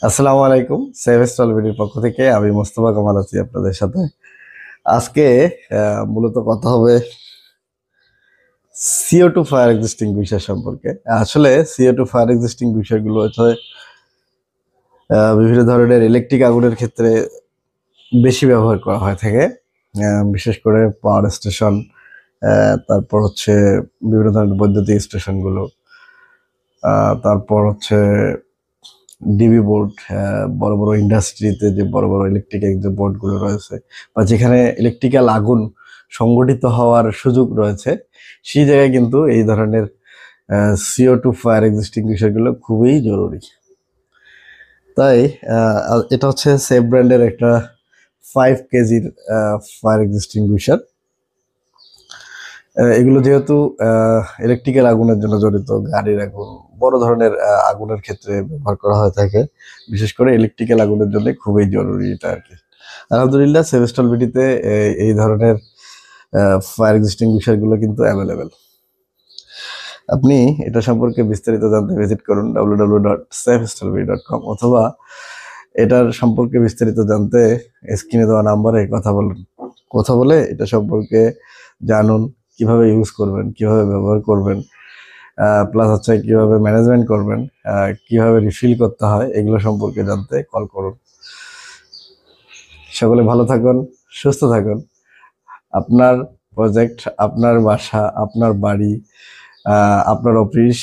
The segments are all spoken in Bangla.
আসসালামু আলাইকুম। সেভ স্টল ভিডিওর পক্ষ থেকে আমি মোস্তফা কামাল আছি আপনাদের সাথে। আজকে মূলত কথা হবে CO2 ফায়ার এক্সটিংগুইশার সম্পর্কে। আসলে CO2 ফায়ার এক্সটিংগুইশার গুলো হচ্ছে বিভিন্ন ধরনের ইলেকট্রিক আগুনের ক্ষেত্রে বেশি ব্যবহার করা হয় থাকে। বিশেষ করে পাওয়ার স্টেশন, তারপর হচ্ছে বিভিন্ন ধরনের বৈদ্যুতিক স্টেশনগুলো, তারপর হচ্ছে ডিবি বোর্ড, বড় বড় ইন্ডাস্ট্রিতে যে বড় বড় ইলেকট্রিক যে বোর্ডগুলো রয়েছে বা যেখানে ইলেকট্রিক্যাল আগুন সংগঠিত হওয়ার সুযোগ রয়েছে, সেই জায়গায় কিন্তু এই ধরনের CO2 ফায়ার এক্সটিংগুইশারগুলো খুবই জরুরি। তাই এটা হচ্ছে সেভ ব্র্যান্ডের একটা 5 কেজির ফায়ার এক্সটিংগুইশার। এগুলো যেহেতু ইলেকট্রিক্যাল আগুনের জন্য জড়িত, গাড়ির আগুন, বড় ধরনের আগুনের ক্ষেত্রে ব্যবহার করা হয়ে থাকে। বিশেষ করে ইলেকট্রিক্যাল আগুনের জন্য খুবই জরুরি এটা আর কি। আলহামদুলিল্লাহ সেভেস্টল বিডিতে এই ধরনের ফায়ার এক্সটিংগুইশারগুলো কিন্তু অ্যাভেলেবেল। আপনি এটা সম্পর্কে বিস্তারিত জানতে ভিজিট করুন www.safestolbidi.com, অথবা এটার সম্পর্কে বিস্তারিত জানতে স্ক্রিনে দেওয়া নাম্বারে কথা বলে এটা সম্পর্কে জানুন, কিভাবে ইউজ করবেন, কিভাবে ব্যবহার করবেন, প্লাস হচ্ছে কিভাবে ম্যানেজমেন্ট করবেন, কিভাবে রিফিল করতে হয়, এগুলো সম্পর্কে জানতে কল করুন। সকলে ভালো থাকুন, সুস্থ থাকুন। আপনার প্রজেক্ট, আপনার বাসা, আপনার বাড়ি, আপনার অফিস,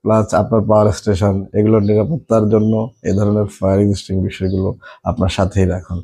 প্লাস আপনার পাওয়ার স্টেশন, এগুলোর নিরাপত্তার জন্য এই ধরনের ফায়ার এক্সটিংগুইশারগুলো আপনার সাথেই রাখুন।